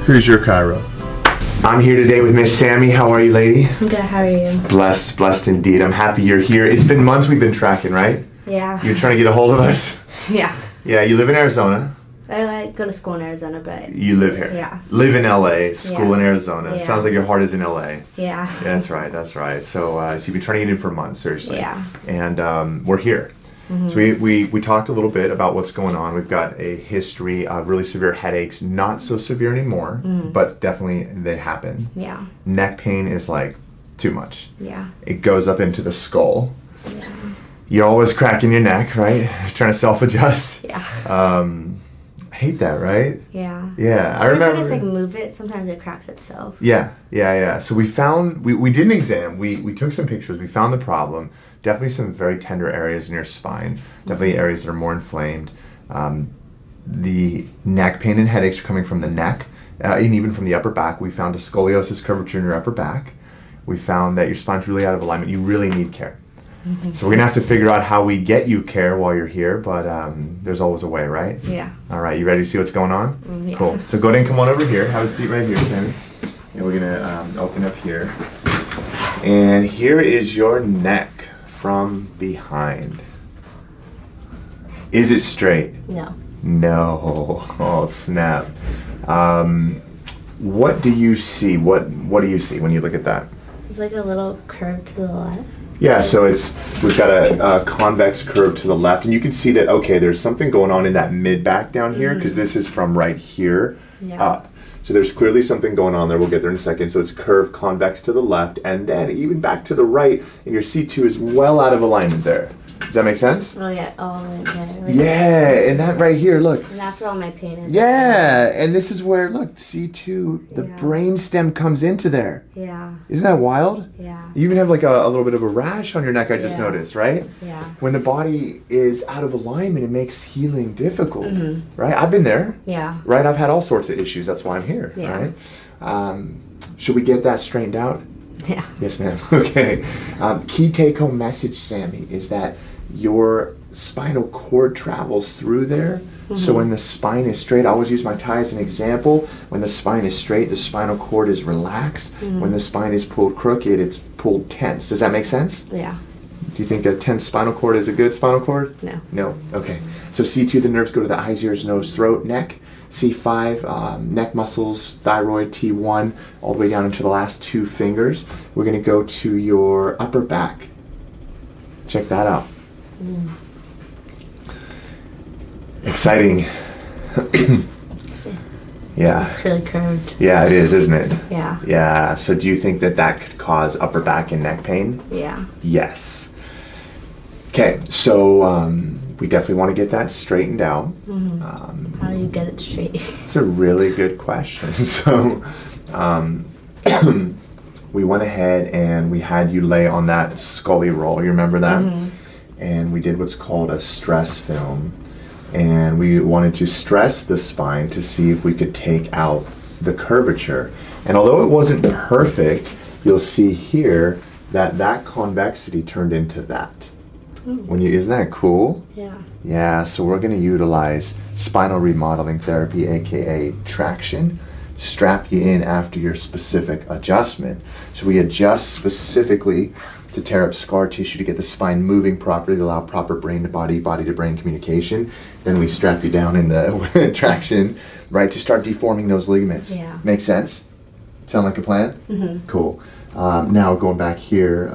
Who's your chiro? I'm here today with Miss Sammy. How are you, lady? I'm good. How are you? Blessed indeed. I'm happy you're here. It's been months we've been tracking, right? Yeah. You're trying to get a hold of us? Yeah. Yeah, you live in Arizona. I go to school in Arizona, but... You live here? Yeah. Live in LA, school in Arizona. Yeah. Sounds like your heart is in LA. Yeah. That's right. So you've been trying to get in for months, seriously. Yeah. And we're here. Mm-hmm. So we talked a little bit about what's going on. We've got a history of really severe headaches, not so severe anymore, but definitely they happen. Yeah. Neck pain is like too much. Yeah. It goes up into the skull. Yeah. You're always cracking your neck, right? Trying to self-adjust. Yeah. I hate that, right? Yeah. Yeah, I remember. If I just like move it, sometimes it cracks itself. Yeah. So we found, we did an exam, we took some pictures, we found the problem. Definitely some very tender areas in your spine, definitely areas that are more inflamed. The neck pain and headaches are coming from the neck, and even from the upper back. We found a scoliosis curvature in your upper back. We found that your spine's really out of alignment. You really need care. So we're gonna have to figure out how we get you care while you're here, but there's always a way, right? Yeah. All right, you ready to see what's going on? Yeah. Cool. So go ahead and come on over here. Have a seat right here, Sammy. And we're gonna open up here. And here is your neck from behind. Is it straight? No. No. Oh, snap. What do you see? What do you see when you look at that? It's like a little curve to the left. Yeah, so we've got a convex curve to the left, and you can see that, okay, there's something going on in that mid-back down here, because this is from right here up. So there's clearly something going on there. We'll get there in a second. So it's curved convex to the left, and then even back to the right, and your C2 is well out of alignment there. Does that make sense? Oh, yeah. Oh, yeah. Yeah, and that right here, look. And that's where all my pain is. Yeah, and this is where, look, C2, the brain stem comes into there. Yeah. Isn't that wild? Yeah. You even have like a little bit of a rash on your neck, I just noticed, right? Yeah. When the body is out of alignment, it makes healing difficult, right? I've been there. Yeah. Right? I've had all sorts of issues. That's why I'm here, right? Should we get that straightened out? Yeah. Yes, ma'am. Okay. Key take-home message, Sammy, is that your spinal cord travels through there. So when the spine is straight, I always use my tie as an example. When the spine is straight, the spinal cord is relaxed. When the spine is pulled crooked, it's pulled tense. Does that make sense? Yeah. Do you think a tense spinal cord is a good spinal cord? No. No? Okay. So C2, the nerves go to the eyes, ears, nose, throat, neck. C5, neck muscles, thyroid, T1, all the way down into the last two fingers. We're going to go to your upper back. Check that out. Exciting. Yeah. It's really curved. Yeah, it is, isn't it? Yeah. Yeah. So do you think that that could cause upper back and neck pain? Yeah. Yes. Okay, so we definitely want to get that straightened out. How do you get it straight? It's a really good question. So we went ahead and we had you lay on that scully roll. You remember that? And we did what's called a stress film. And we wanted to stress the spine to see if we could take out the curvature. And although it wasn't perfect, you'll see here that that convexity turned into that. Isn't that cool? Yeah. Yeah, so we're going to utilize spinal remodeling therapy, aka traction, strap you in after your specific adjustment. So we adjust specifically to tear up scar tissue to get the spine moving properly, to allow proper brain to body, body to brain communication. Then we strap you down in the traction, right, to start deforming those ligaments. Yeah. Make sense? Sound like a plan? Cool. Now going back here,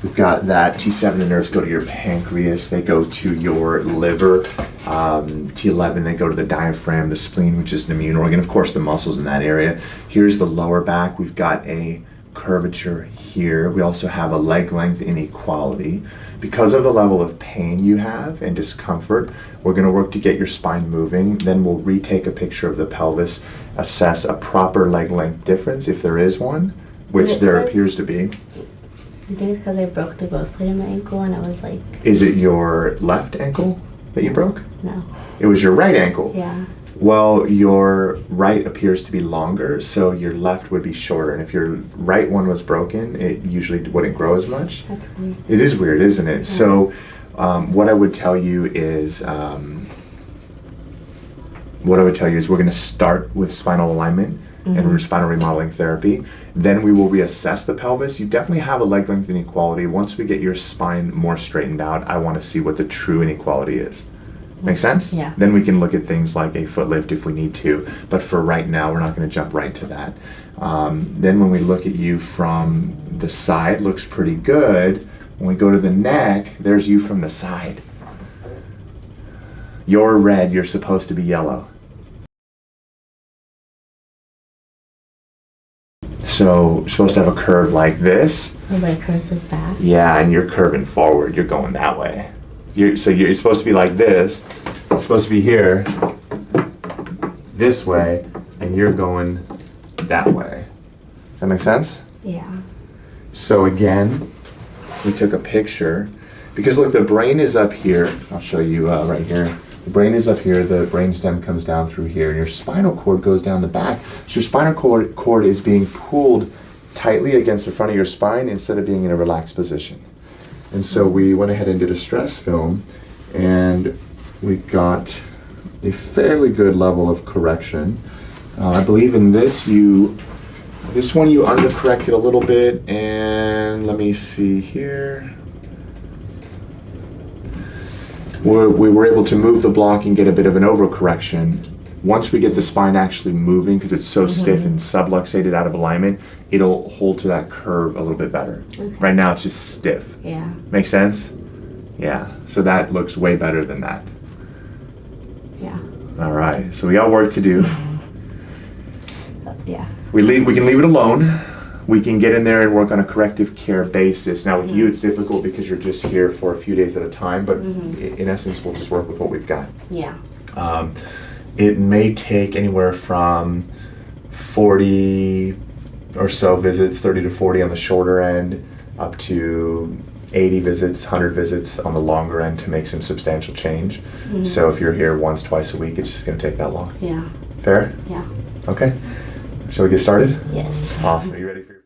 we've got that T7, the nerves go to your pancreas, they go to your liver. T11, they go to the diaphragm, the spleen, which is an immune organ, of course the muscles in that area. Here's the lower back, we've got a curvature here. We also have a leg length inequality. Because of the level of pain you have and discomfort, we're going to work to get your spine moving. Then we'll retake a picture of the pelvis, assess a proper leg length difference if there is one, which there appears to be. I think it's because I broke the growth plate in my ankle and I was like... Is it your left ankle that you broke? No. It was your right ankle? Yeah. Well, your right appears to be longer, so your left would be shorter. And if your right one was broken, it usually wouldn't grow as much. That's weird. It is weird, isn't it? Yeah. So what I would tell you is we're going to start with spinal alignment and spinal remodeling therapy. Then we will reassess the pelvis. You definitely have a leg length inequality. Once we get your spine more straightened out, I want to see what the true inequality is. Make sense? Yeah. Then we can look at things like a foot lift if we need to. But for right now, we're not going to jump right to that. Then when we look at you from the side, looks pretty good. When we go to the neck, there's you from the side. You're red, you're supposed to be yellow. So you're supposed to have a curve like this. Everybody curves like that? Yeah, and you're curving forward. You're going that way. You're supposed to be like this. It's supposed to be here, this way, and you're going that way. Does that make sense? Yeah. So again, we took a picture. Because look, the brain is up here. I'll show you right here. The brain is up here, the brain stem comes down through here, and your spinal cord goes down the back. So your spinal cord is being pulled tightly against the front of your spine instead of being in a relaxed position. And so we went ahead and did a stress film, and we got a fairly good level of correction. I believe in this one you undercorrected a little bit, and let me see here. We were able to move the block and get a bit of an overcorrection. Once we get the spine actually moving, because it's so stiff and subluxated out of alignment, it'll hold to that curve a little bit better. Okay. Right now it's just stiff. Yeah. Make sense? Yeah. So that looks way better than that. Yeah. All right. So we got work to do. Yeah. We can leave it alone. We can get in there and work on a corrective care basis. Now with you, it's difficult because you're just here for a few days at a time, but in essence, we'll just work with what we've got. Yeah. It may take anywhere from 40 or so visits, 30 to 40 on the shorter end, up to 80 visits, 100 visits on the longer end to make some substantial change. So if you're here once, twice a week, it's just going to take that long. Yeah. Fair? Yeah. Okay. Shall we get started? Yes. Awesome. Are you ready for your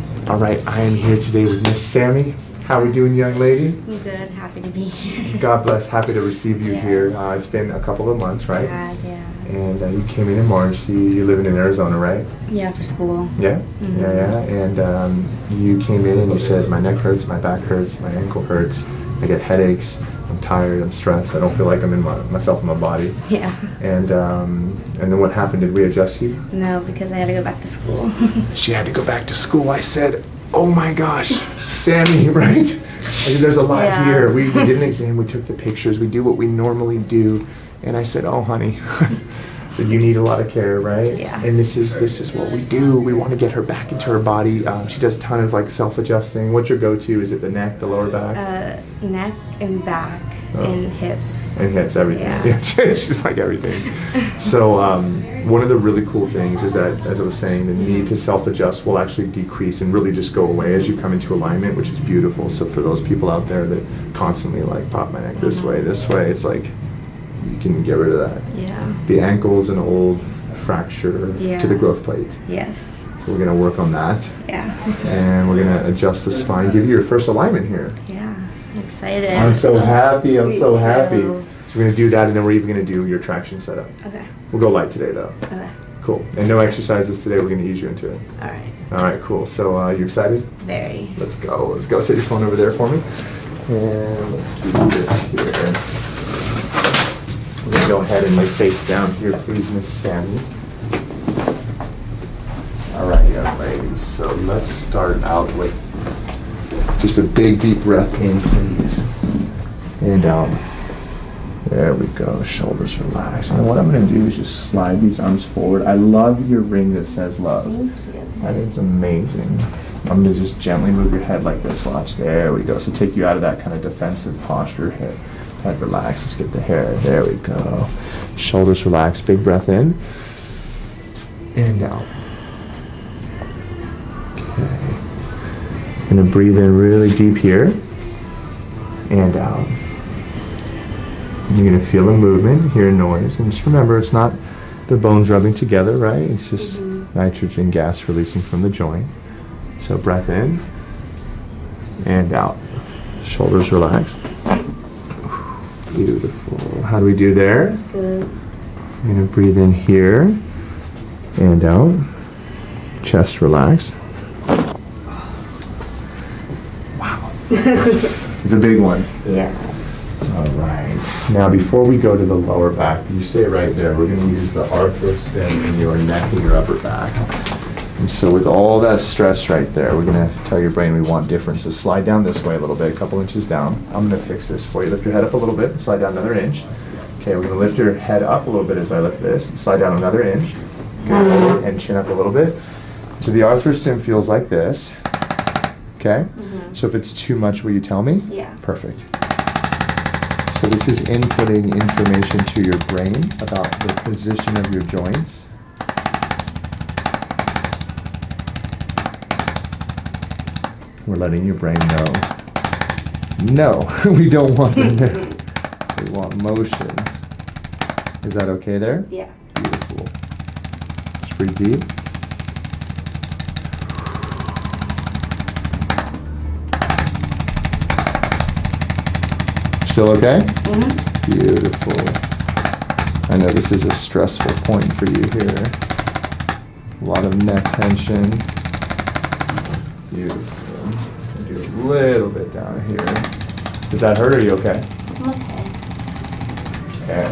first? All right, I am here today with Miss Sammy. How are we doing, young lady? I'm good. Happy to be here. God bless. Happy to receive you here. It's been a couple of months, right? Yeah. And you came in March. You're living in Arizona, right? Yeah, for school. Yeah? Yeah. And you came in and you said, my neck hurts, my back hurts, my ankle hurts, I get headaches, I'm tired, I'm stressed, I don't feel like I'm in myself in my body. Yeah. And then what happened? Did we adjust you? No, because I had to go back to school. She had to go back to school. I said, oh my gosh, Sammy, right? I said, there's a lot here. We did an exam, we took the pictures, we do what we normally do. And I said, oh honey, I said, you need a lot of care, right? Yeah. And this is what we do. We want to get her back into her body. She does a ton of like self-adjusting. What's your go-to? Is it the neck, the lower back? Neck and back and hips. And hips, everything. Yeah. She's like everything. So one of the really cool things is that, as I was saying, the need to self-adjust will actually decrease and really just go away as you come into alignment, which is beautiful. So for those people out there that constantly like pop my neck this way, it's like you can get rid of that. Yeah. The ankle is an old fracture to the growth plate. Yes. So we're going to work on that. Yeah. And we're going to adjust the spine, give you your first alignment here. Yeah. I'm excited. I'm so happy. I'm so happy. Too. So we're going to do that, and then we're even going to do your traction setup. Okay. We'll go light today, though. Okay. Cool. And no exercises today. We're going to ease you into it. All right. All right, cool. So you excited? Very. Let's go. Let's go. Set your phone over there for me. And let's do this here. We're going to go ahead and lay face down here, please, Miss Sammy. All right, young ladies. So let's start out with just a big, deep breath in, please. And out. There we go. Shoulders relaxed. And what I'm going to do is just slide these arms forward. I love your ring that says love. I think it's amazing. I'm going to just gently move your head like this. Watch. There we go. So take you out of that kind of defensive posture here. Head relax. Let's get the hair. There we go. Shoulders relaxed. Big breath in. And out. Okay. Going to breathe in really deep here. And out. You're going to feel the movement, hear noise, and just remember it's not the bones rubbing together, right? It's just nitrogen gas releasing from the joint. So breath in and out. Shoulders relaxed. Beautiful. How do we do there? Good. I'm going to breathe in here and out. Chest relaxed. Wow. It's a big one. Yeah. All right. Now, before we go to the lower back, you stay right there. We're going to use the arthrostim in your neck and your upper back. And so with all that stress right there, we're going to tell your brain we want different. So slide down this way a little bit, a couple inches down. I'm going to fix this for you. Lift your head up a little bit, slide down another inch. Okay, we're going to lift your head up a little bit as I lift this. Slide down another inch. Good. And chin up a little bit. So the arthrostim feels like this. Okay? So if it's too much, will you tell me? Yeah. Perfect. So this is inputting information to your brain about the position of your joints. We're letting your brain know, no, we don't want them there. We want motion. Is that okay there? Yeah. Beautiful. Just breathe deep. Still okay? Beautiful. I know this is a stressful point for you here. A lot of neck tension. Beautiful. Do a little bit down here. Does that hurt or are you okay? Okay.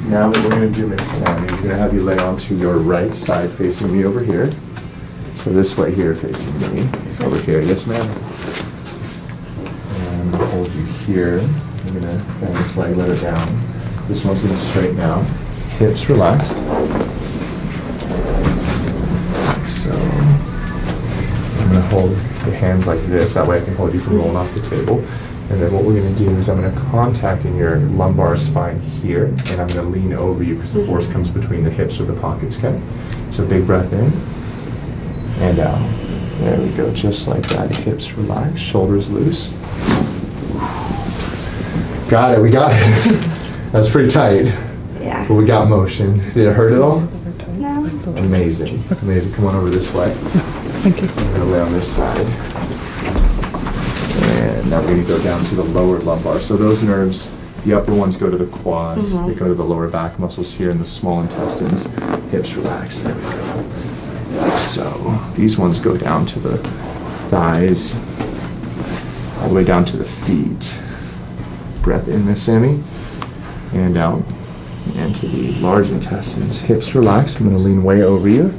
Now what we're going to do, Miss Sammy, is going to have you lay onto your right side facing me over here. So this way here facing me. Over here. Yes, ma'am. And I'll hold you here. I'm going to bend this leg, let it down. This one's going to straighten out. Hips relaxed. Like so. I'm going to hold your hands like this. That way I can hold you from rolling off the table. And then what we're going to do is I'm going to contact in your lumbar spine here. And I'm going to lean over you because the force comes between the hips or the pockets, okay? So big breath in and out. There we go, just like that. Hips relaxed, shoulders loose. Got it, we got it. That's pretty tight. Yeah. But we got motion. Did it hurt at all? No. Amazing, amazing. Come on over this way. Thank you. I'm gonna lay on this side. And now we're gonna go down to the lower lumbar. So those nerves, the upper ones go to the quads, they go to the lower back muscles here in the small intestines. Hips relax, there we go. Like so. These ones go down to the thighs, all the way down to the feet. Breath in, Miss Sammy, and out, and to the large intestines. Hips relax. I'm going to lean way over you.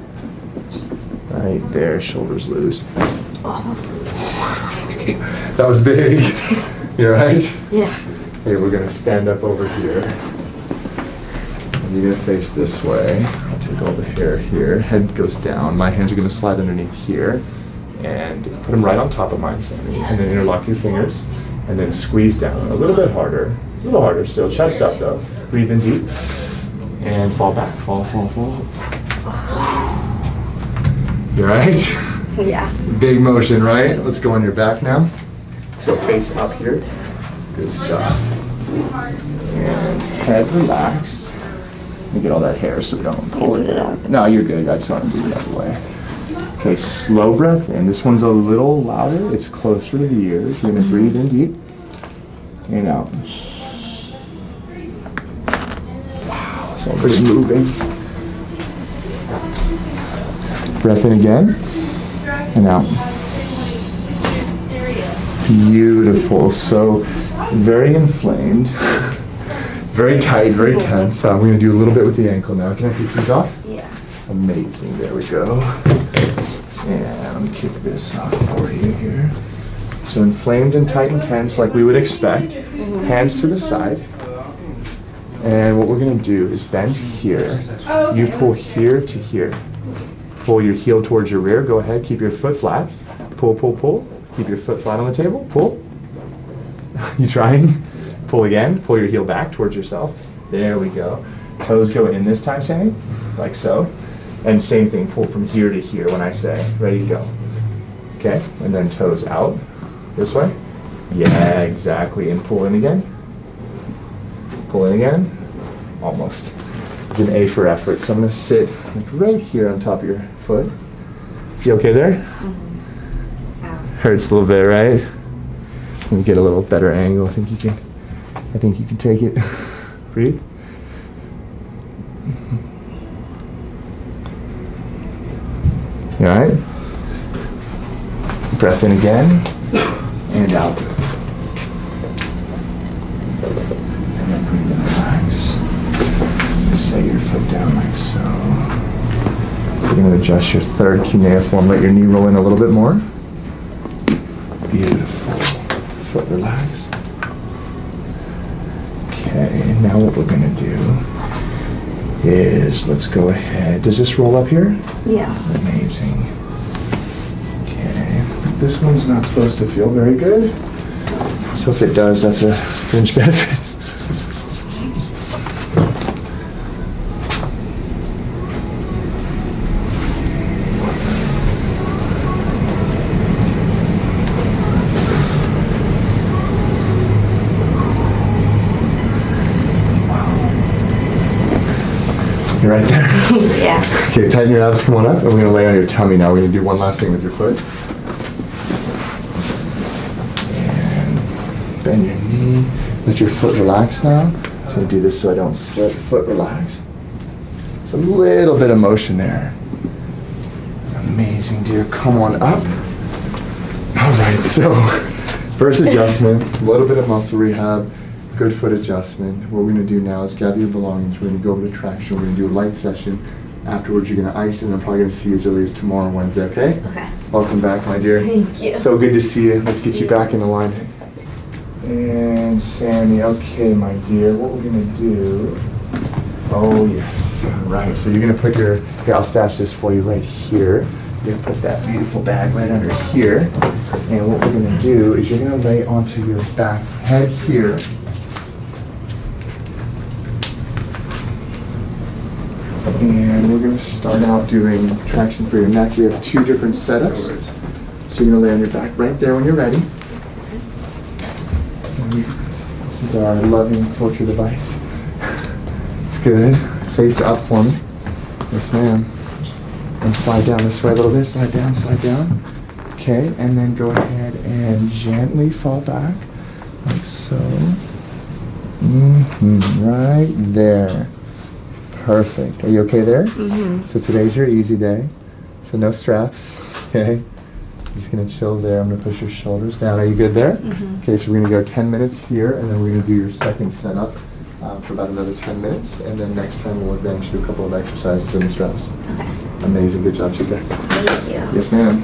Right there, shoulders loose. That was big. You all right? Yeah. Okay, we're going to stand up over here. And you're going to face this way. I'll take all the hair here. Head goes down. My hands are going to slide underneath here. And put them right on top of mine, Sammy. And then interlock your fingers. And then squeeze down a little bit harder. A little harder still. Chest up though. Breathe in deep. And fall back. Fall, fall, fall. You alright? Yeah. Big motion, right? Let's go on your back now. So face up here. Good stuff. And head relax. Let me get all that hair so we don't pull it out. No, you're good. I just want to move it out of the way. Okay, slow breath in. This one's a little louder. It's closer to the ears. You're going to breathe in deep and out. Wow, it's already moving. Breath in again and out. Beautiful. So very inflamed, very tight, very tense. I'm going to do a little bit with the ankle now. Can I kick these off? Yeah. Amazing. There we go. And let me kick this off for you here. So inflamed and tight and tense like we would expect. Hands to the side. And what we're going to do is bend here. You pull here to here. Pull your heel towards your rear. Go ahead. Keep your foot flat. Pull, pull, pull. Keep your foot flat on the table. Pull. You trying? Pull again. Pull your heel back towards yourself. There we go. Toes go in this time, Sammy. Like so. And same thing, pull from here to here when I say, ready, go. Okay, and then toes out, this way. Yeah, exactly, and pull in again. Pull in again. Almost. It's an A for effort. So I'm gonna sit like right here on top of your foot. You okay there? Mm-hmm. Ow. Hurts a little bit, right? Let me get a little better angle. I think you can take it. Breathe. You all right? Breath in again and out. And then breathe in, relax. Just set your foot down like so. You're going to adjust your third cuneiform. Let your knee roll in a little bit more. Beautiful. Foot relax. Okay, now what we're going to do is, let's go ahead. Does this roll up here? Yeah. Amazing. Okay, this one's not supposed to feel very good. So if it does, that's a fringe benefit. You're right there. Yeah. Okay, tighten your abs, come on up, and we're gonna lay on your tummy now. We're gonna do one last thing with your foot. And bend your knee. Let your foot relax now. So I'm gonna do this so I don't slip. Foot relax. It's a little bit of motion there. Amazing, dear. Come on up. All right, so first adjustment, a little bit of muscle rehab. Good foot adjustment. What we're going to do now is gather your belongings. We're going to go over to traction. We're going to do a light session. Afterwards, you're going to ice, and I'm probably going to see you as early as tomorrow, Wednesday, okay? Okay. Welcome back, my dear. Thank you. So good to see you. Let's get you back in the line. And Sammy, okay, my dear, what we're going to do... Oh, yes. All right, so you're going to put your... Here, I'll stash this for you right here. You're going to put that beautiful bag right under here. And what we're going to do is you're going to lay onto your back head here. And we're going to start out doing traction for your neck. We have two different setups. So you're going to lay on your back right there when you're ready. And this is our loving torture device. It's good. Face up for me. Yes, ma'am. And slide down this way a little bit. Slide down, slide down. Okay, and then go ahead and gently fall back. Like so. Right there. Perfect. Are you okay there? Mm-hmm. So today's your easy day. So no straps, okay? I'm just gonna chill there. I'm gonna push your shoulders down. Are you good there? Mm-hmm. Okay, so we're gonna go 10 minutes here, and then we're gonna do your second setup for about another 10 minutes, and then next time we'll advance you to a couple of exercises in the straps. Okay. Amazing. Good job, Chica. Thank you. Yes, ma'am.